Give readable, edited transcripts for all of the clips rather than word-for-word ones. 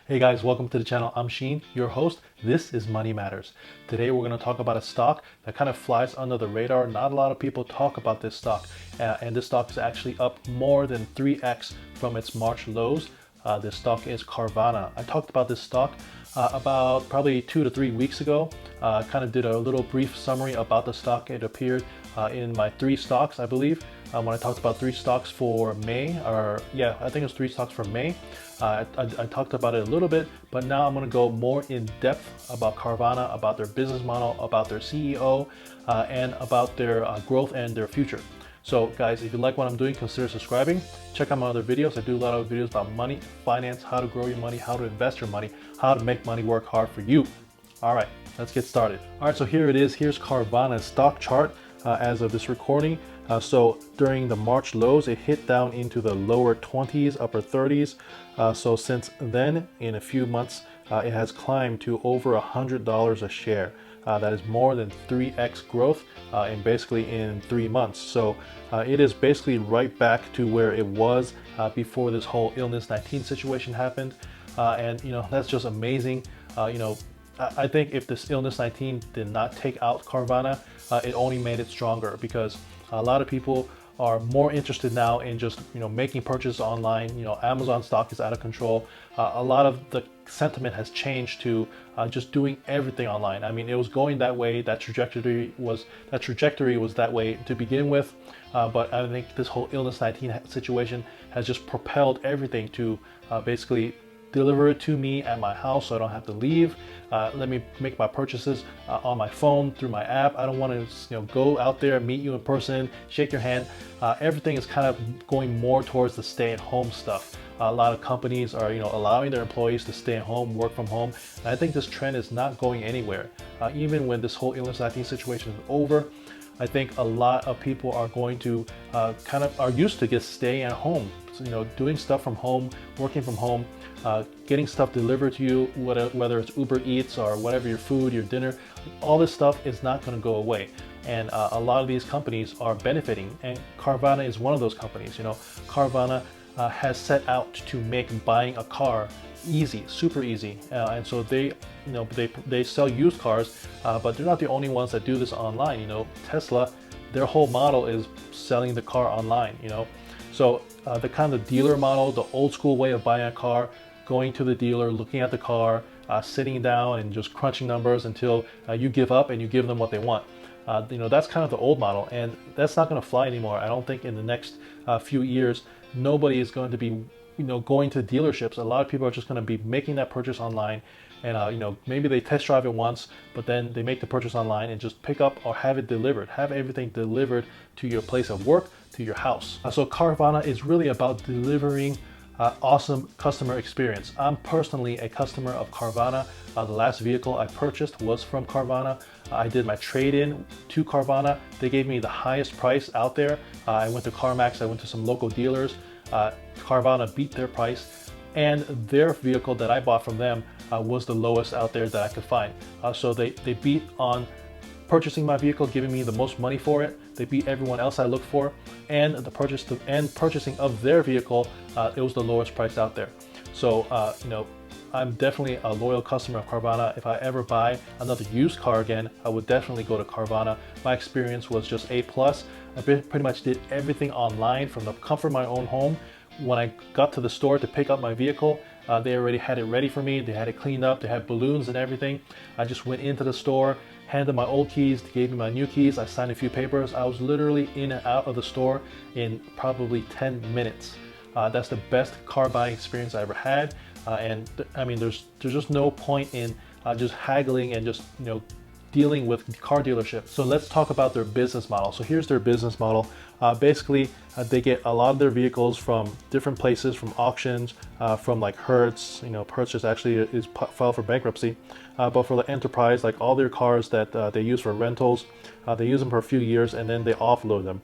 Hey guys, welcome to the channel. I'm Sheen, your host. This is Money Matters. Today we're going to talk about a stock that kind of flies under the radar. Not a lot of people talk about this stock, and this stock is actually up more than 3x from its March lows. This stock is Carvana. I talked about this stock about probably 2 to 3 weeks ago. Kind of did a little brief summary about the stock. It appeared in my 3 stocks, I believe, when I talked about 3 stocks for May, or yeah, I think it was 3 stocks for May. I talked about it a little bit, but now I'm going to go more in depth about Carvana, about their business model, about their CEO, and about their growth and their future. So guys, if you like what I'm doing, consider subscribing. Check out my other videos. I do a lot of videos about money, finance, how to grow your money, how to invest your money, how to make money work hard for you. All right, let's get started. All right, so here it is. Here's Carvana's stock chart as of this recording. So during the March lows, it hit down into the lower 20s, upper 30s. So since then, in a few months, it has climbed to over $100 a share. That is more than 3x growth basically in 3 months. So it is basically right back to where it was before this whole illness 19 situation happened. And you know, that's just amazing. I think if this illness 19 did not take out Carvana, it only made it stronger, because a lot of people are more interested now in just making purchases online. Amazon stock is out of control. A lot of the sentiment has changed to just doing everything online. I mean, it was going that way. That trajectory was that way to begin with. But I think this whole illness 19 situation has just propelled everything to basically deliver it to me at my house, so I don't have to leave. Let me make my purchases on my phone through my app. I don't want to go out there, meet you in person, shake your hand. Everything is kind of going more towards the stay-at-home stuff. A lot of companies are allowing their employees to stay at home, work from home. And I think this trend is not going anywhere. Even when this whole illness 19 situation is over, I think a lot of people are going to kind of are used to just staying at home. So, doing stuff from home, working from home, getting stuff delivered to you, whether it's Uber Eats or whatever, your food, your dinner, all this stuff is not going to go away. And a lot of these companies are benefiting, and Carvana is one of those companies. Carvana has set out to make buying a car easy, super easy, and so they sell used cars, but they're not the only ones that do this online. Tesla, their whole model is selling the car online. So the kind of dealer model, the old school way of buying a car, going to the dealer, looking at the car, sitting down and just crunching numbers until you give up and you give them what they want. That's kind of the old model, and that's not going to fly anymore. I don't think in the next few years, nobody is going to be going to dealerships. A lot of people are just going to be making that purchase online, and maybe they test drive it once, but then they make the purchase online and just pick up or have it delivered, have everything delivered to your place of work, to your house. So Carvana is really about delivering awesome customer experience. I'm personally a customer of Carvana. The last vehicle I purchased was from Carvana. I did my trade-in to Carvana. They gave me the highest price out there. I went to CarMax, I went to some local dealers. Carvana beat their price, and their vehicle that I bought from them was the lowest out there that I could find. So they beat on purchasing my vehicle, giving me the most money for it. They beat everyone else I looked for, and purchasing of their vehicle, it was the lowest price out there. So I'm definitely a loyal customer of Carvana. If I ever buy another used car again, I would definitely go to Carvana. My experience was just A+. I pretty much did everything online from the comfort of my own home. When I got to the store to pick up my vehicle, they already had it ready for me. They had it cleaned up. They had balloons and everything. I just went into the store, handed my old keys, they gave me my new keys. I signed a few papers. I was literally in and out of the store in probably 10 minutes. That's the best car buying experience I ever had. And I mean, there's just no point in just haggling and just dealing with car dealerships. So let's talk about their business model. So here's their business model. Basically, they get a lot of their vehicles from different places, from auctions, from like Hertz. Hertz just actually is filed for bankruptcy. But for the enterprise, like all their cars that they use for rentals, they use them for a few years and then they offload them.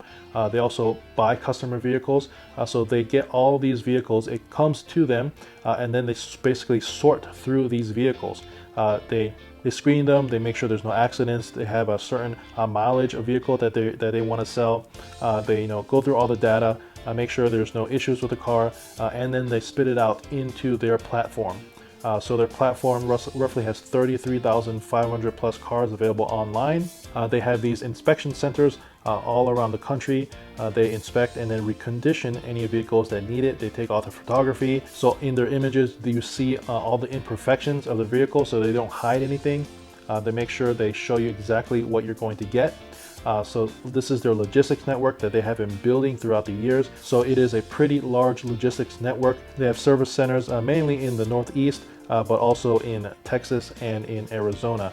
They also buy customer vehicles. So they get all these vehicles, it comes to them, and then they basically sort through these vehicles. They screen them, they make sure there's no accidents, they have a certain mileage of vehicle that they want to sell. They go through all the data, make sure there's no issues with the car, and then they spit it out into their platform. So their platform roughly has 33,500 plus cars available online. They have these inspection centers all around the country. They inspect and then recondition any vehicles that need it. They take all the photography. So in their images, you see all the imperfections of the vehicle, so they don't hide anything. They make sure they show you exactly what you're going to get. So this is their logistics network that they have been building throughout the years. So it is a pretty large logistics network. They have service centers mainly in the Northeast, but also in Texas and in Arizona.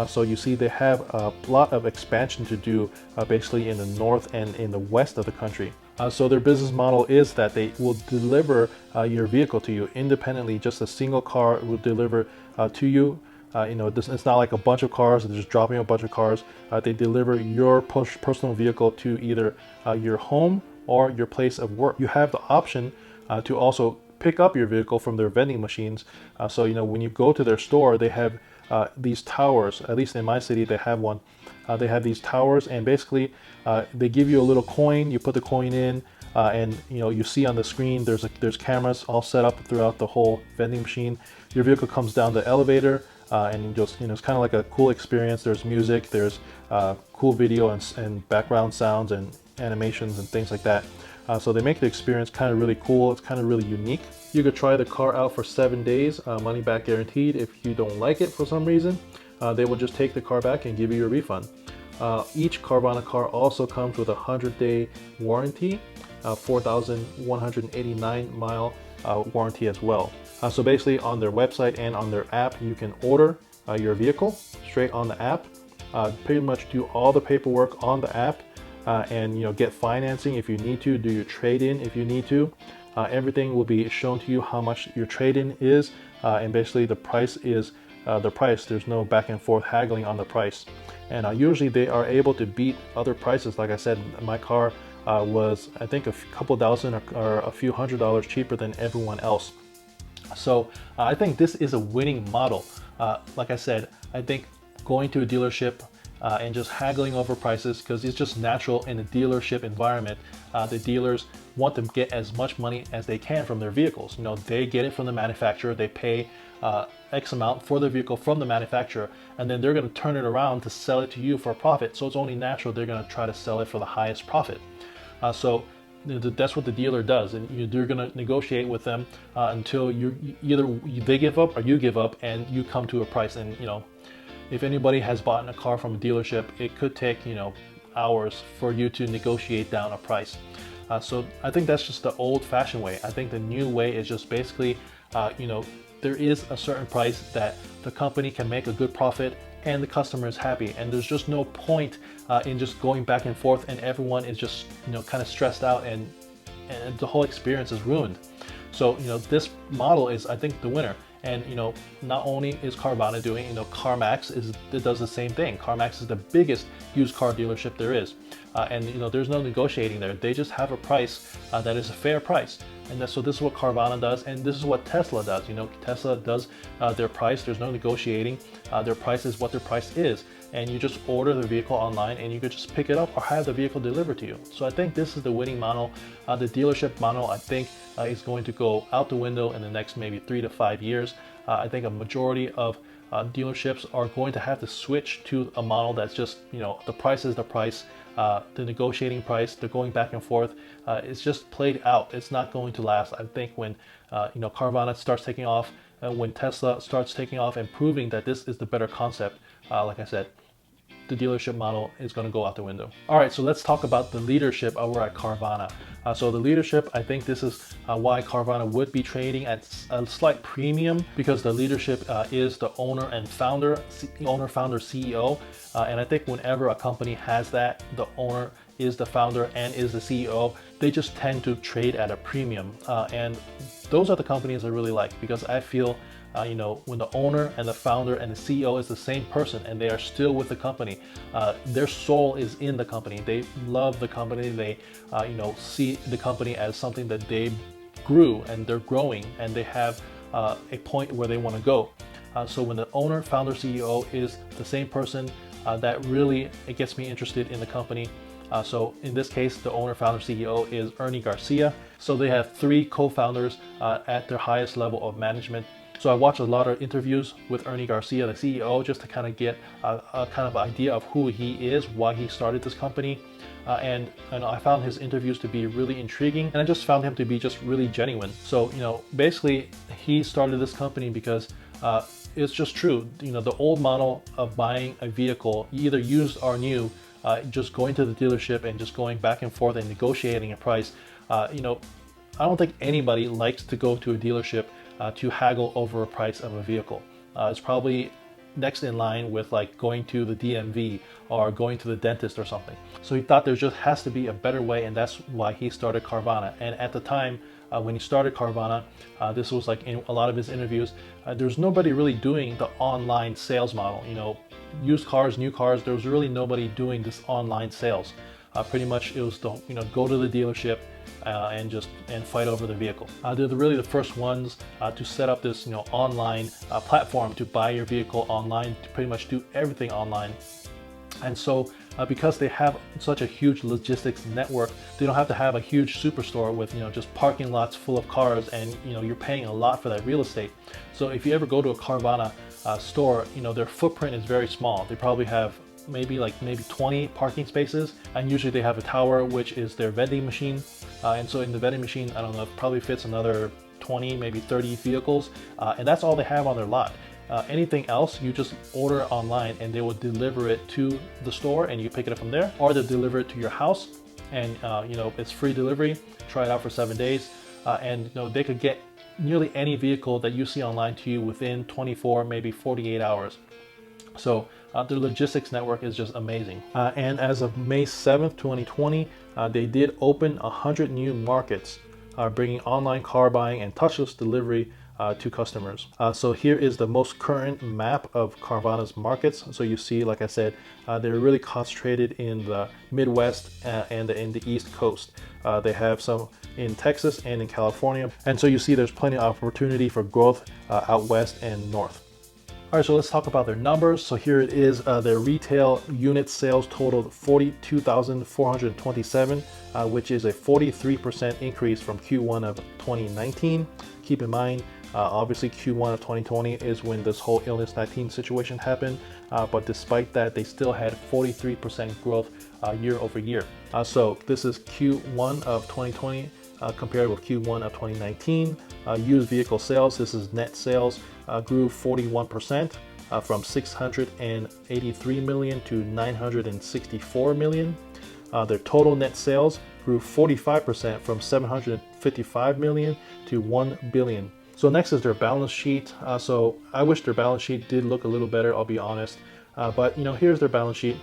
So you see they have a lot of expansion to do basically in the north and in the west of the country. So their business model is that they will deliver your vehicle to you independently. Just a single car will deliver to you. It's not like a bunch of cars, they're just dropping a bunch of cars. They deliver your personal vehicle to either your home or your place of work. You have the option to also pick up your vehicle from their vending machines. So when you go to their store, they have these towers. At least in my city, they have one. They have these towers, and basically they give you a little coin. You put the coin in, and you see on the screen there's cameras all set up throughout the whole vending machine. Your vehicle comes down the elevator. And just it's kind of like a cool experience. There's music, there's cool video and background sounds and animations and things like that. So they make the experience kind of really cool. It's kind of really unique. You could try the car out for 7 days, money back guaranteed. If you don't like it for some reason, they will just take the car back and give you your refund. Each Carvana car also comes with a 100-day warranty, 4,189 mile warranty as well. So basically on their website and on their app, you can order your vehicle straight on the app, pretty much do all the paperwork on the app, and get financing if you need to, do your trade-in if you need to. Everything will be shown to you how much your trade-in is, and basically the price is the price. There's no back and forth haggling on the price. And usually they are able to beat other prices. Like I said, my car was I think a couple thousand or a few $100s cheaper than everyone else. So I think this is a winning model. Like I said, I think going to a dealership and just haggling over prices, because it's just natural in a dealership environment. The dealers want to get as much money as they can from their vehicles. They get it from the manufacturer, they pay X amount for the vehicle from the manufacturer, and then they're going to turn it around to sell it to you for a profit. So it's only natural they're going to try to sell it for the highest profit. So that's what the dealer does, and you're going to negotiate with them until either they give up or you give up, and you come to a price. And if anybody has bought a car from a dealership, it could take hours for you to negotiate down a price. So I think that's just the old-fashioned way. I think the new way is just basically there is a certain price that the company can make a good profit and the customer is happy, and there's just no point in just going back and forth, and everyone is just kind of stressed out, and the whole experience is ruined. So this model is, I think, the winner. And not only is Carvana doing, CarMax does the same thing. CarMax is the biggest used car dealership there is, and there's no negotiating there. They just have a price that is a fair price, and so this is what Carvana does, and this is what Tesla does. Tesla does their price. There's no negotiating. Their price is what their price is, and you just order the vehicle online, and you could just pick it up or have the vehicle delivered to you. So I think this is the winning model. The dealership model, I think, is going to go out the window in the next maybe 3 to 5 years. I think a majority of dealerships are going to have to switch to a model that's just, the price is the price, the negotiating price, they're going back and forth. It's just played out. It's not going to last. I think when, Carvana starts taking off, when Tesla starts taking off and proving that this is the better concept, like I said, the dealership model is going to go out the window. All right, so let's talk about the leadership over at Carvana. So the leadership, I think this is why Carvana would be trading at a slight premium, because the leadership is the owner and founder, CEO. And I think whenever a company has that, the owner is the founder and is the CEO, they just tend to trade at a premium. And those are the companies I really like, because I feel when the owner and the founder and the CEO is the same person and they are still with the company, their soul is in the company. They love the company. They, see the company as something that they grew and they're growing, and they have a point where they want to go. So when the owner, founder, CEO is the same person, that really, it gets me interested in the company. So in this case, the owner, founder, CEO is Ernie Garcia. So they have 3 co-founders at their highest level of management. So I watched a lot of interviews with Ernie Garcia, the CEO, just to kind of get a kind of idea of who he is, why he started this company. And I found his interviews to be really intriguing, and I just found him to be just really genuine. So, basically he started this company because it's just true. The old model of buying a vehicle, either used or new, just going to the dealership and just going back and forth and negotiating a price. I don't think anybody likes to go to a dealership to haggle over a price of a vehicle. It's probably next in line with like going to the DMV or going to the dentist or something. So he thought there just has to be a better way, and that's why he started Carvana. And at the time when he started Carvana, this was like in a lot of his interviews, there's nobody really doing the online sales model. Used cars, new cars, there was really nobody doing this online sales. Pretty much it was the, go to the dealership and fight over the vehicle. They're really the first ones to set up this online platform to buy your vehicle online, to pretty much do everything online. And so because they have such a huge logistics network, they don't have to have a huge superstore with just parking lots full of cars, and you're paying a lot for that real estate. So if you ever go to a Carvana store, their footprint is very small. They probably have maybe 20 parking spaces, and usually they have a tower, which is their vending machine. And so in the vending machine, I don't know, it probably fits another 20, maybe 30 vehicles, and that's all they have on their lot. Anything else, you just order online and they will deliver it to the store and you pick it up from there, or they'll deliver it to your house, and it's free delivery. Try it out for 7 days, and they could get nearly any vehicle that you see online to you within 24, maybe 48 hours. So their logistics network is just amazing. And as of May 7th, 2020, they did open 100 new markets, bringing online car buying and touchless delivery to customers. So here is the most current map of Carvana's markets. So you see, like I said, they're really concentrated in the Midwest and in the East Coast. They have some in Texas and in California. And so you see there's plenty of opportunity for growth out west and north. All right, so let's talk about their numbers. So here it is, their retail unit sales totaled 42,427, which is a 43% increase from Q1 of 2019. Keep in mind, obviously Q1 of 2020 is when this whole illness 19 situation happened, but despite that, they still had 43% growth year over year. So this is Q1 of 2020 compared with Q1 of 2019. Used vehicle sales, this is net sales, grew 41% from 683 million to 964 million. Their total net sales grew 45% from 755 million to 1 billion. So next is their balance sheet. So I wish their balance sheet did look a little better, I'll be honest. But here's their balance sheet.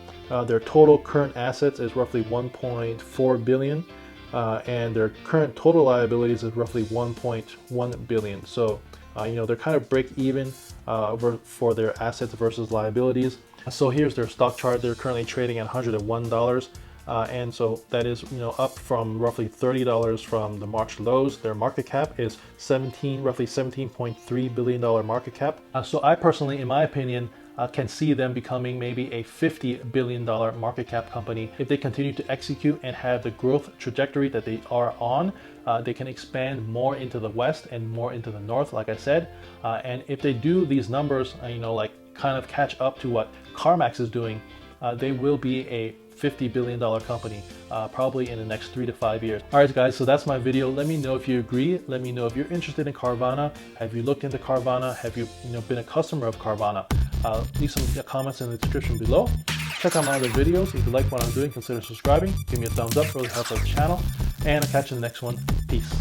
Their total current assets is roughly 1.4 billion. And their current total liabilities is roughly 1.1 billion. So they're kind of break even for their assets versus liabilities. So here's their stock chart. They're currently trading at $101, and so that is up from roughly $30 from the March lows. Their market cap is roughly $17.3 billion market cap. So I personally, in my opinion, can see them becoming maybe a $50 billion market cap company. If they continue to execute and have the growth trajectory that they are on, they can expand more into the West and more into the North, like I said. And if they do these numbers, like kind of catch up to what CarMax is doing, they will be a $50 billion company, probably in the next 3 to 5 years. All right, guys, so that's my video. Let me know if you agree. Let me know if you're interested in Carvana. Have you looked into Carvana? Have you, been a customer of Carvana? Leave some comments in the description below. Check out my other videos. If you like what I'm doing, consider subscribing. Give me a thumbs up, really helps out the channel. And I'll catch you in the next one. Peace.